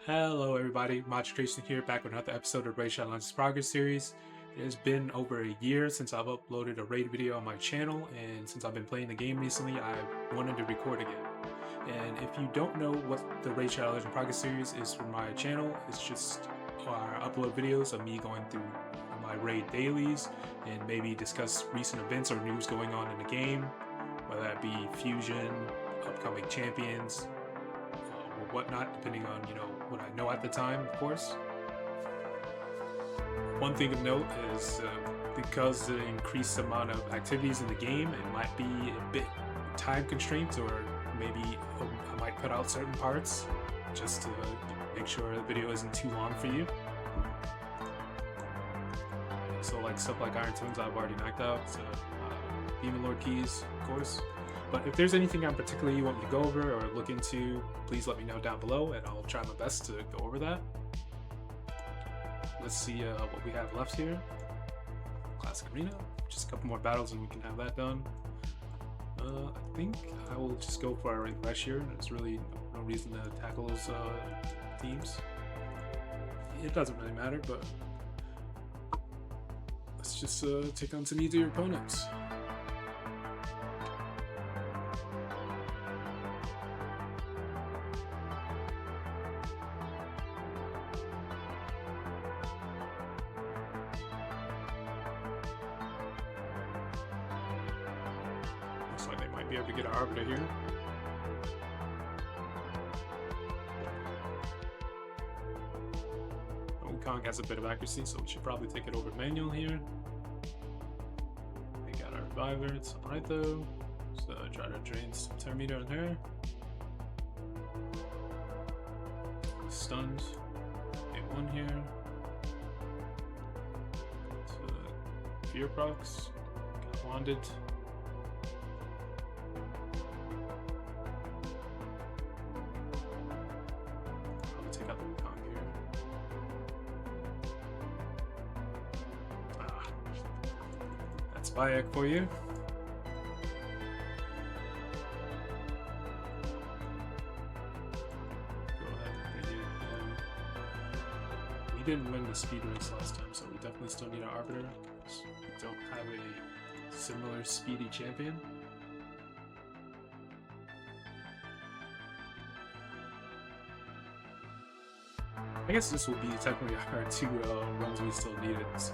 Hello everybody, Modulation here, back with another episode of RSL Progress Series. It has been over a year since I've uploaded a raid video on my channel, and since I've been playing the game recently, I wanted to record again. And if you don't know what the RSL Progress Series is for my channel, it's just upload videos of me going through my raid dailies and maybe discuss recent events or news going on in the game, whether that be fusion, upcoming champions, or whatnot, depending on what I know at the time, of course. One thing of note is because the increased amount of activities in the game, it might be a bit time constraints, or maybe I might cut out certain parts just to make sure the video isn't too long for you. So like stuff like Iron Twins I've already knocked out, Demon Lord keys, of course. But if there's anything in particular you want me to go over or look into, please let me know down below and I'll try my best to go over that. Let's see what we have left here. Classic Arena, just a couple more battles and we can have that done. I think I will just go for our rank rush here. There's really no reason to tackle those teams. It doesn't really matter, but let's just take on some easier opponents. Looks like they might be able to get an Arbiter here. Kong has a bit of accuracy, so we should probably take it over manual here. We got our Reviver, it's alright though. So try to drain some turn meter on her. Stunned. Hit one here. So Fear procs. Got wanded. Probably take out the Kong here. That's Bayek for you. Go ahead and get it. We didn't win the speed race last time, so we definitely still need an Arbiter. We don't have a similar speedy champion. I guess this will be technically our two runs we still needed. So.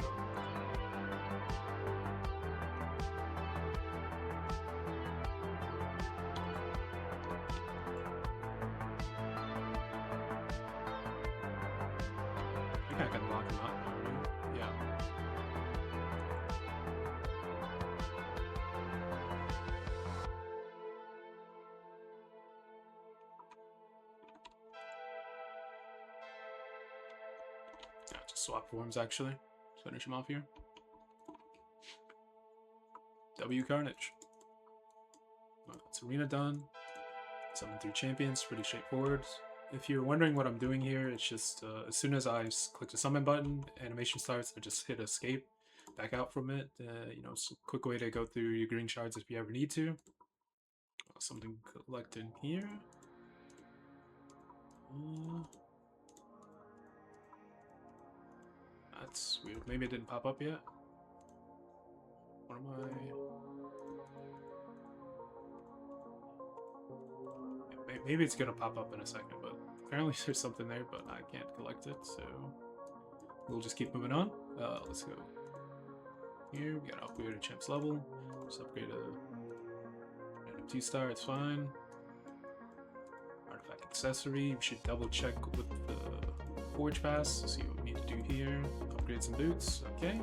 I think I can lock him up already. Yeah. Just swap forms actually. Just finish him off here. W Carnage. Well, that's Arena done. Summon 3 champions, pretty straightforward. If you're wondering what I'm doing here, it's just as soon as I click the summon button, animation starts, I just hit escape, back out from it. It's a quick way to go through your green shards if you ever need to. Something collected here. That's weird. Maybe it didn't pop up yet. What am I? Maybe it's gonna pop up in a second, but apparently there's something there, but I can't collect it, so we'll just keep moving on. Let's go. Here we got to upgrade to Champ's level. Just upgrade a 2-star, it's fine. Artifact accessory, we should double check with the Forge Pass to see what we need to do here. Upgrade some boots, okay.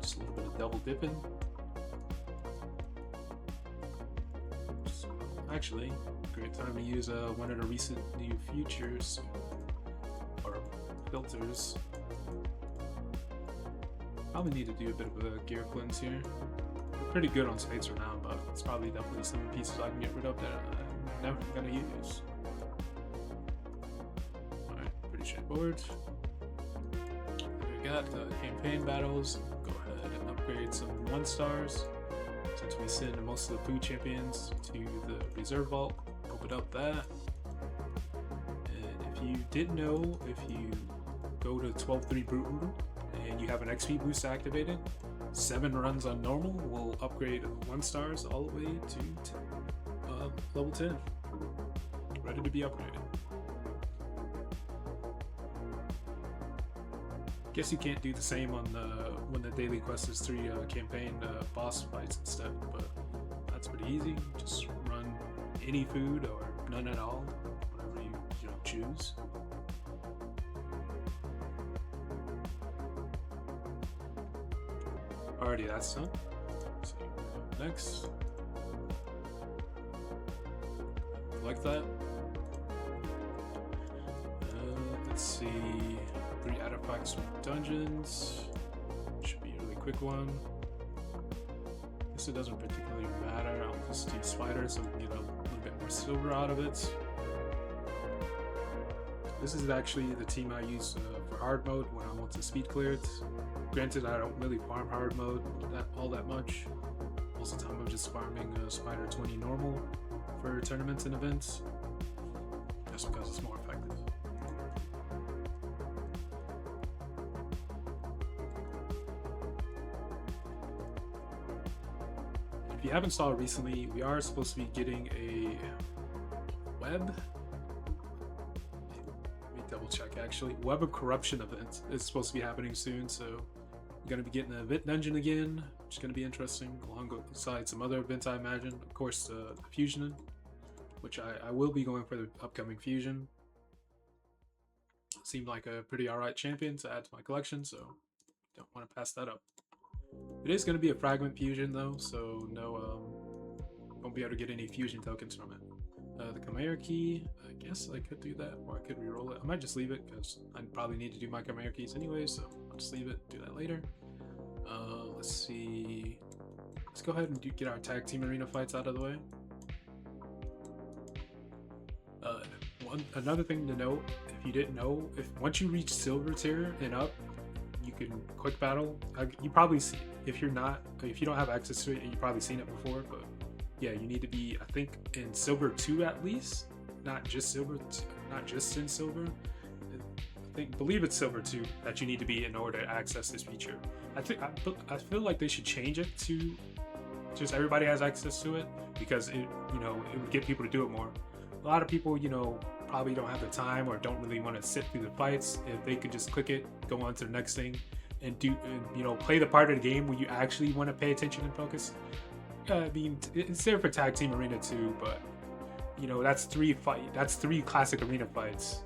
Just a little bit of double dipping. Actually, great time to use one of the recent new features or filters. Probably need to do a bit of a gear cleanse here. We're pretty good on space right now, but it's probably definitely some pieces I can get rid of that I'm never gonna use. Alright, pretty straightforward. We got campaign battles. Go ahead and upgrade some 1-stars. Since we send most of the food champions to the reserve vault, open up that. And if you didn't know, if you go to 12-3 Brute Rule and you have an XP boost activated, 7 runs on normal will upgrade 1 stars all the way to level 10. Ready to be upgraded. Guess you can't do the same on when the daily quest is 3 campaign boss fights instead, but that's pretty easy. Just run any food or none at all, whatever you choose. Alrighty, that's done. So next, like that. Let's see, 3 artifacts from dungeons. Should be a really quick one. Guess it doesn't particularly matter. I'll just do spider so we can get a little bit more silver out of it. This is actually the team I use for hard mode when I want to speed clear it. Granted, I don't really farm hard mode all that much. Most of the time I'm just farming spider 20 normal for tournaments and events, just because it's more effective. If you haven't saw it recently, we are supposed to be getting a web. Let me double check actually. Web of Corruption event is supposed to be happening soon, so we're going to be getting an event dungeon again, which is going to be interesting, alongside some other events I imagine. Of course, the Fusion, which I will be going for the upcoming Fusion. Seemed like a pretty alright champion to add to my collection, so don't want to pass that up. It is going to be a fragment fusion though, so no, won't be able to get any fusion tokens from it. The Chimera key, I guess I could do that, or I could re-roll it. I might just leave it because I probably need to do my Chimera keys anyway, so I'll just leave it, do that later. Let's see. Let's go ahead and get our tag team arena fights out of the way. Another thing to note, if you didn't know, once you reach silver tier and up, you can quick battle. You probably see, if you don't have access to it, you've probably seen it before, but yeah, you need to be, I think, in silver 2 at least, not just in silver. Believe it's silver 2 that you need to be in order to access this feature. I feel like they should change it to just everybody has access to it, because it would get people to do it more. A lot of people, probably don't have the time or don't really want to sit through the fights. If they could just click it, go on to the next thing, and play the part of the game where you actually want to pay attention and focus. I mean, it's there for tag team arena too, but that's 3 classic arena fights.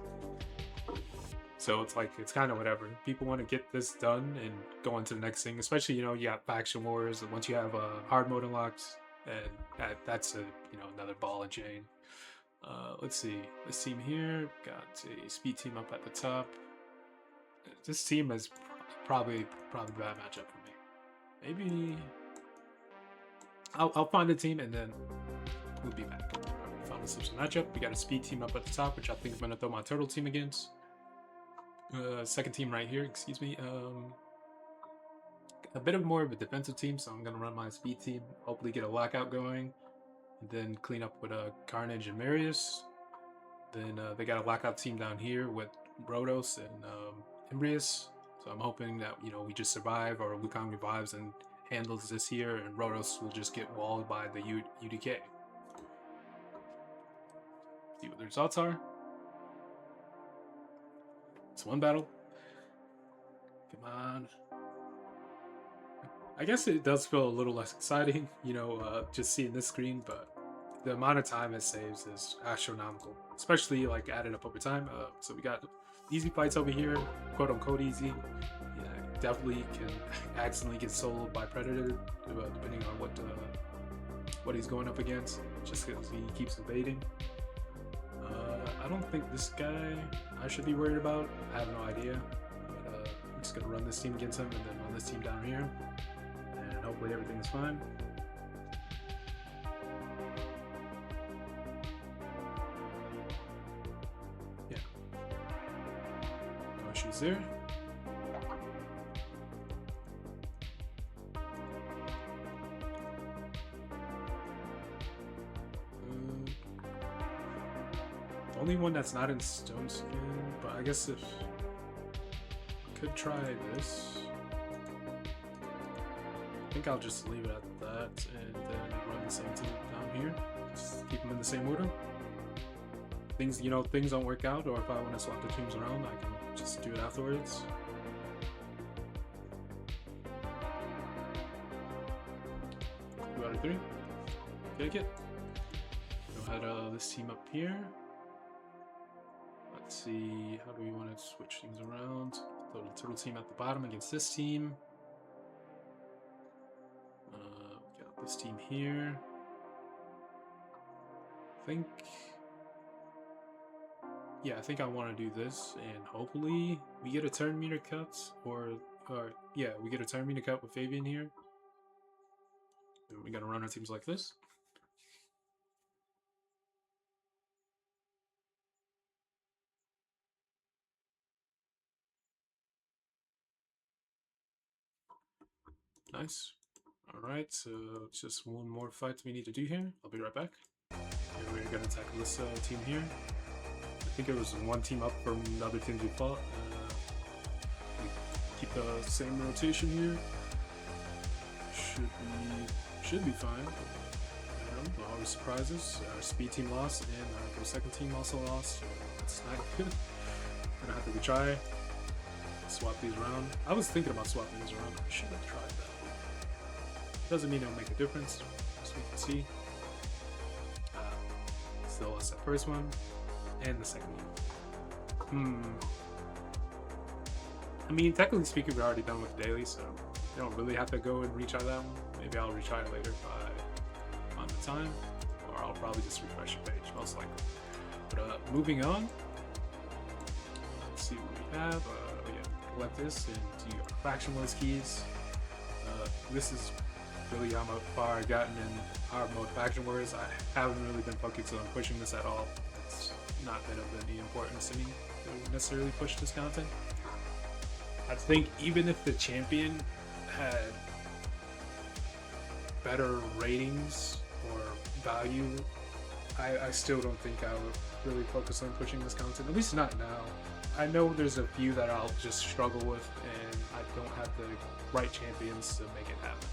So it's kind of whatever. People want to get this done and go on to the next thing, especially you got faction wars, and once you have hard mode unlocked, and that's another ball and chain. Let's see, this team here got a speed team up at the top. This team is probably a bad matchup for me. Maybe I'll find a team and then we'll be back. We found ourselves a matchup. We got a speed team up at the top, which I think I'm gonna throw my turtle team against. Second team right here, excuse me. A bit more of a defensive team, so I'm gonna run my speed team. Hopefully get a lockout going. And then clean up with Carnage and Marius. Then they got a lockout team down here with Rhodos and Imbrius. So I'm hoping that we just survive, or Wukong revives and handles this here, and Rhodos will just get walled by the UDK. See what the results are. It's 1 battle. Come on. I guess it does feel a little less exciting, just seeing this screen, but the amount of time it saves is astronomical, especially added up over time. So we got easy fights over here, quote unquote easy. Yeah, definitely can accidentally get soloed by Predator, depending on what he's going up against, just because he keeps evading. I don't think this guy I should be worried about. I have no idea. But, I'm just gonna run this team against him, and then run this team down here. And hopefully everything is fine. Yeah. No issues there. The only one that's not in stone skin, but I guess if I could try this. I think I'll just leave it at that and then run the same team down here. Just keep them in the same order. Things, you know, things don't work out, or if I want to swap the teams around, I can just do it afterwards. 2 out of 3. Take it. Go ahead, this team up here. Let's see, how do we want to switch things around? Throw the turtle team at the bottom against this team. Got this team here. I think I want to do this, and hopefully we get a turn meter cut, or yeah, we get a turn meter cut with Fabian here. And we gotta run our teams like this. Nice. Alright, so just one more fight we need to do here. I'll be right back. Okay, we're gonna tackle this team here. I think it was one team up from the other teams we fought. We keep the same rotation here. Should be fine. No always surprises. Our speed team lost, and our second team also lost. So that's not good. Gonna have to retry. Swap these around. I was thinking about swapping these around. I should have tried that. Doesn't mean it'll make a difference, as we can see. Still lost that first one, and the second one. I mean, technically speaking, we're already done with daily, so you don't really have to go and retry that one. Maybe I'll retry it later if I find the time, or I'll probably just refresh the page, most likely. But moving on, let's see what we have. Yeah, collect this and do our faction wars keys. This is really how far I've gotten in our mode faction wars. I haven't really been focused on pushing this at all. It's not been of any importance to me to necessarily push this content. I think even if the champion had better ratings or value, I still don't think I would really focus on pushing this content, at least not now. I know there's a few that I'll just struggle with, and I don't have the right champions to make it happen.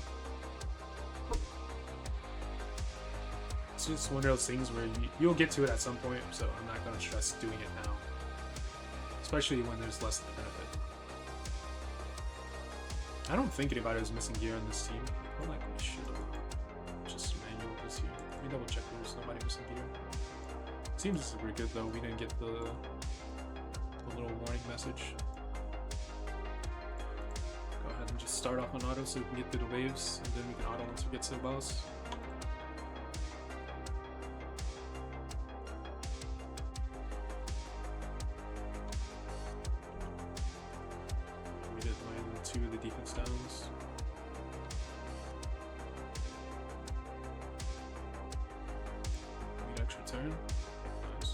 It's just one of those things where you'll get to it at some point, so I'm not going to stress doing it now, especially when there's less of the benefit. I don't think anybody was missing gear on this team. I feel like we should have just manual this here. Let me double check if there's nobody missing gear. Seems super good though. We didn't get the little warning message. Go ahead and just start off on auto so we can get through the waves, and then we can auto once we get to the boss. We did land 2 of the defense downs. We get extra turn. Nice.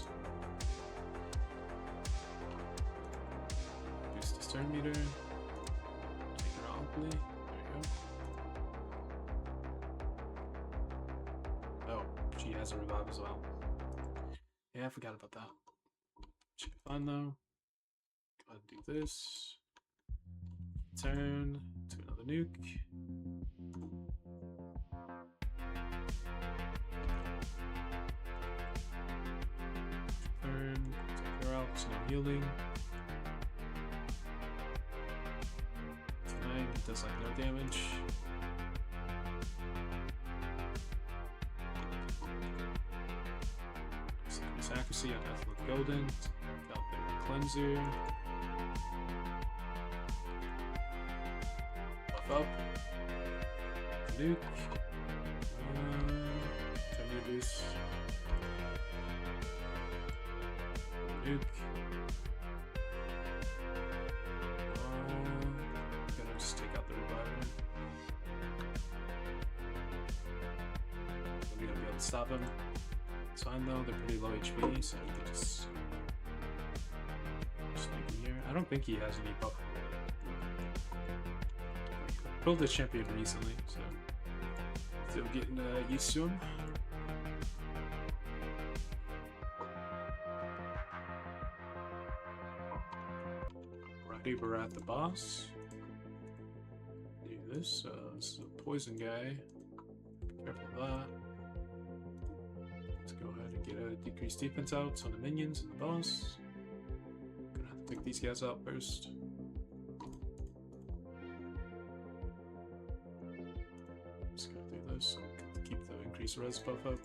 Boost this turn meter. There you go. Oh, she has a revive as well. Yeah, I forgot about that. Should be fine though. Go ahead and do this. Turn to another nuke. Turn, take her out, there's no healing. It does like no damage. Increase accuracy on Athletic Golden. Got their cleanser. Buff up. Nuke. Terminator boost. Nuke. Just take out the reviver. We're gonna be able to stop him. It's fine though, they're pretty low HP, so we can just leave him here. I don't think he has any buff. Built this champion recently, so still getting used to him. Okay, we're at the boss. Do this. This is a poison guy. Be careful of that. Let's go ahead and get a decreased defense out on the minions and the boss. Gonna have to take these guys out first. Just gonna do this so we can keep the increased res buff up.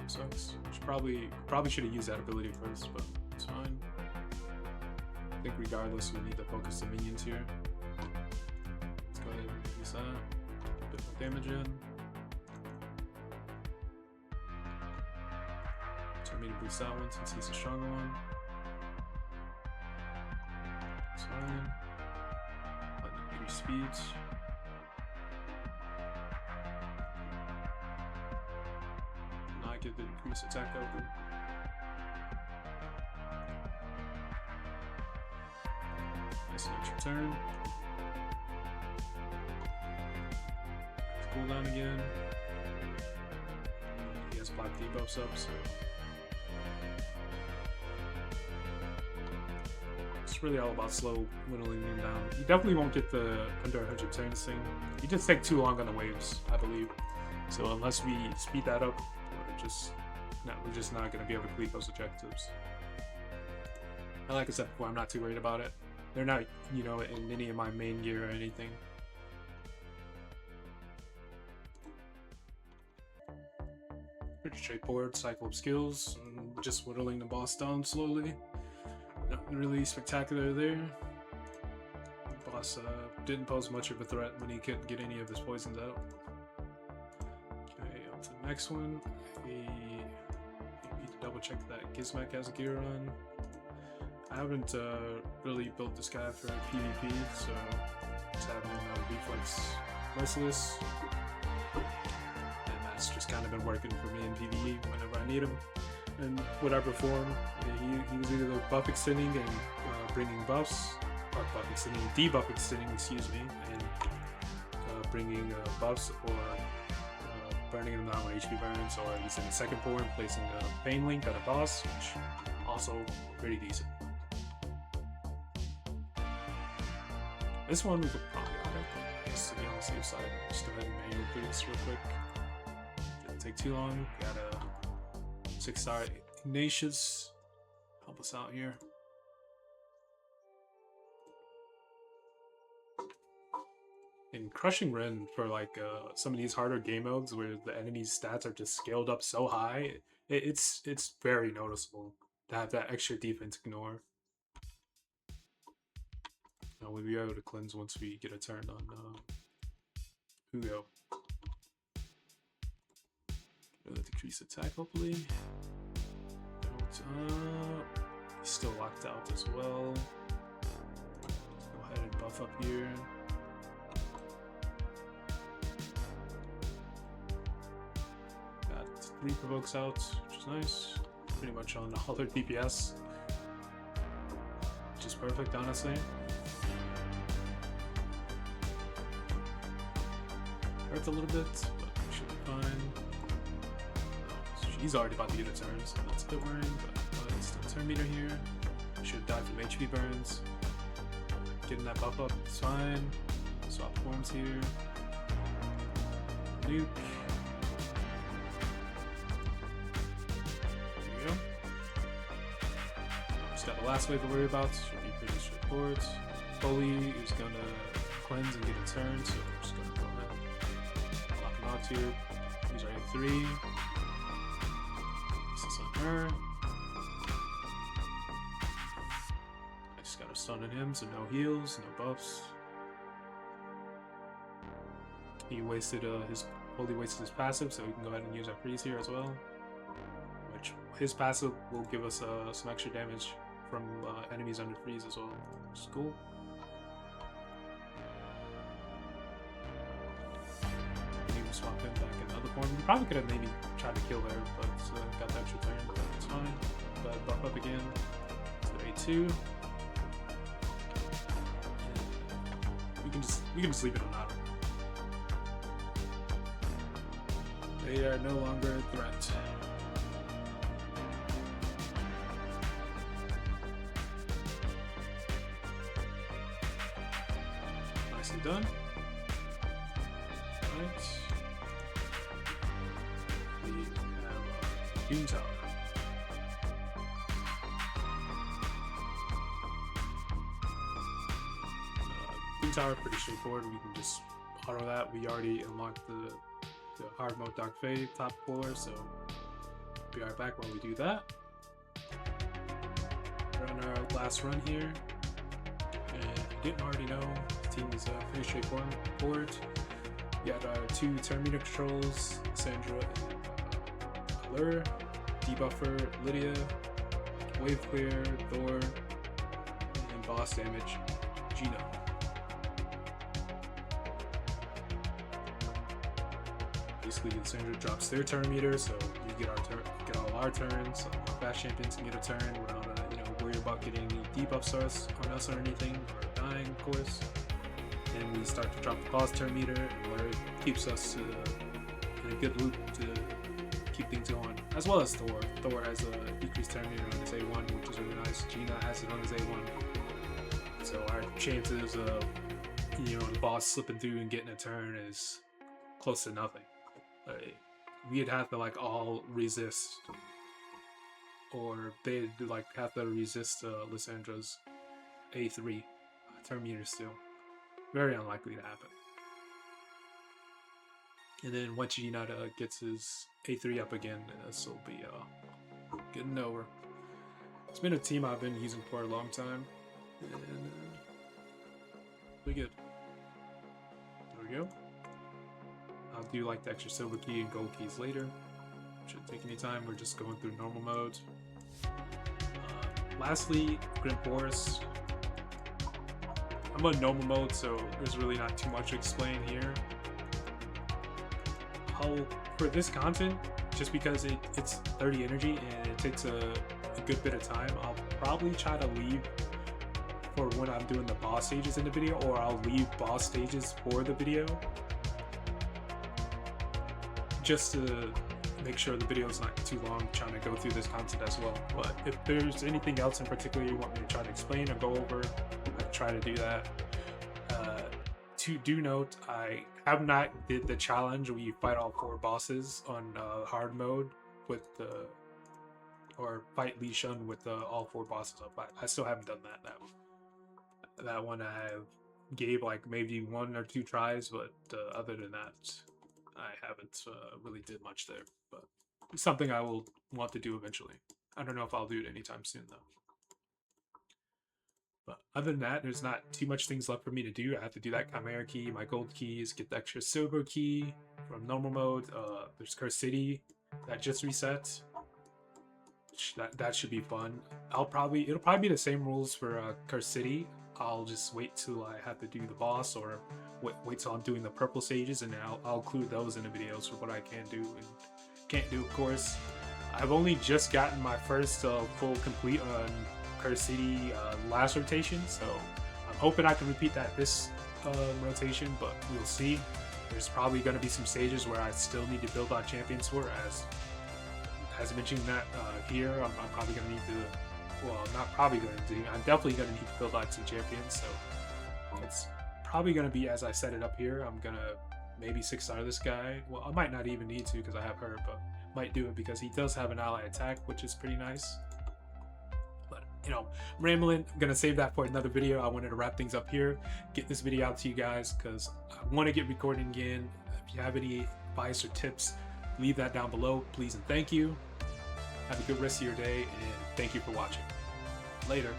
Sucks. Probably should have used that ability first, but it's fine. I think regardless, we need to focus the minions here. Let's go ahead and use that. A bit more damage in. Tell me to boost that one since he's a stronger one. It's fine. Let him increase speeds. Get the increased attack over. Nice extra turn. Cooldown again. He has black debuffs up, so it's really all about slow whittling him down. You definitely won't get the under 100 turns thing. You just take too long on the waves, I believe. So unless we speed that up, we're just not going to be able to complete those objectives. And like I said before, I'm not too worried about it. They're not, you know, in any of my main gear or anything. Pretty straightforward cycle of skills, and just whittling the boss down slowly. Nothing really spectacular there. The boss didn't pose much of a threat when he couldn't get any of his poisons out. Okay, on to the next one. We need to double check that Gizmek has gear on. I haven't really built this guy for PvP, so just having reflex merciless, and that's just kind of been working for me in PvE whenever I need him. In whatever form, he was either buff extending and bringing buffs, or buff extending, debuff extending, excuse me, and bringing buffs, or burning them down with HP burns, or he's in the second form, placing a pain link on a boss, which also pretty decent. This one we could probably add, just to be on the safe side. Just go ahead and manually do this real quick. Didn't take too long. Got a 6-star Ignatius help us out here. In Crushing Ren, for like some of these harder game modes where the enemy's stats are just scaled up so high, it's very noticeable to have that extra defense ignore. Now we'll be able to cleanse once we get a turn on Hugo. Decrease attack, hopefully. He's still locked out as well. Let's go ahead and buff up here. Got 3 provokes out, which is nice. Pretty much on all their DPS, which is perfect, honestly. Hurts a little bit, but we should be fine. He's already about to get a turn, so that's a bit worrying, but it's still turn meter here. Should have died from HP burns. Getting that buff up, it's fine. Swap forms here. Nuke. There you go. Just got the last wave to worry about, should be pretty straightforward. Foley is gonna cleanse and get a turn, so we're just gonna go ahead. Lock him out here. He's already 3. Her. I just got a stun on him, so no heals, no buffs. He wasted fully wasted his passive, so we can go ahead and use our freeze here as well. Which his passive will give us some extra damage from enemies under freeze as well, which is cool. Swap him back in the other form. We probably could have maybe tried to kill her, but got the extra turn, but it's fine. But buff up again to A2. We can just leave it on auto. They are no longer a threat. Nicely done. Right. We have Doom Tower. Doom Tower, pretty straightforward. We can just auto that. We already unlocked the hard mode Dark Fade top floor, so be right back while we do that. We're on our last run here, and if you didn't already know, the team is pretty straightforward. We got our 2 turn meter controls, Sandra and Allure, Debuffer, Lydia, Wave Clear, Thor, and boss damage, Gina. Basically, Sandra drops their turn meter, so you get all our turns. Our fast champions can get a turn without worry about getting any debuffs on us or anything, or dying, of course. And we start to drop the boss turn meter, where it keeps us in a good loop to keep things going. As well as Thor. Thor has a decreased turn meter on his A1, which is really nice. Gina has it on his A1. So our chances of the boss slipping through and getting a turn is close to nothing. We'd have to all resist, or they'd have to resist Lissandra's A3 turn meter still. Very unlikely to happen. And then once Gina gets his A3 up again, this will be getting over. It's been a team I've been using for a long time, and pretty good. There we go. I'll do the extra silver key and gold keys later. Shouldn't take any time. We're just going through normal mode. Lastly, Grim Forest. I'm on normal mode, so there's really not too much to explain here. For this content, just because it's 30 energy and it takes a good bit of time, I'll probably try to leave for when I'm doing the boss stages in the video, or I'll leave boss stages for the video, just to make sure the video is not too long trying to go through this content as well. But if there's anything else in particular you want me to try to explain or go over, I try to do that. Do note, I have not did the challenge where you fight all 4 bosses on hard mode with or fight Li Shun with all 4 bosses up. I still haven't done that one I gave maybe 1 or 2 tries, but other than that, I haven't really did much there. But it's something I will want to do eventually. I don't know if I'll do it anytime soon though. But other than that, there's not too much things left for me to do. I have to do that Chimera key, my gold keys, get the extra silver key from normal mode. There's Curse City that just reset. That should be fun. It'll probably be the same rules for Curse City. I'll just wait till I have to do the boss, or wait till I'm doing the purple stages, and I'll include those in the videos for what I can do and can't do, of course. I've only just gotten my first full complete on Curse City last rotation, so I'm hoping I can repeat that this rotation, but we'll see. There's probably going to be some stages where I still need to build out champions for, as mentioned that here. I'm probably going to need to, well, not probably going to do, I'm definitely going to need to build out some champions, so it's probably going to be as I set it up here. I'm going to maybe 6-star this guy. Well, I might not even need to because I have her, but might do it because he does have an ally attack, which is pretty nice. I'm rambling. I'm gonna save that for another video. I wanted to wrap things up here, get this video out to you guys because I want to get recording again. If you have any advice or tips, leave that down below, please and thank you. Have a good rest of your day, and thank you for watching. Later.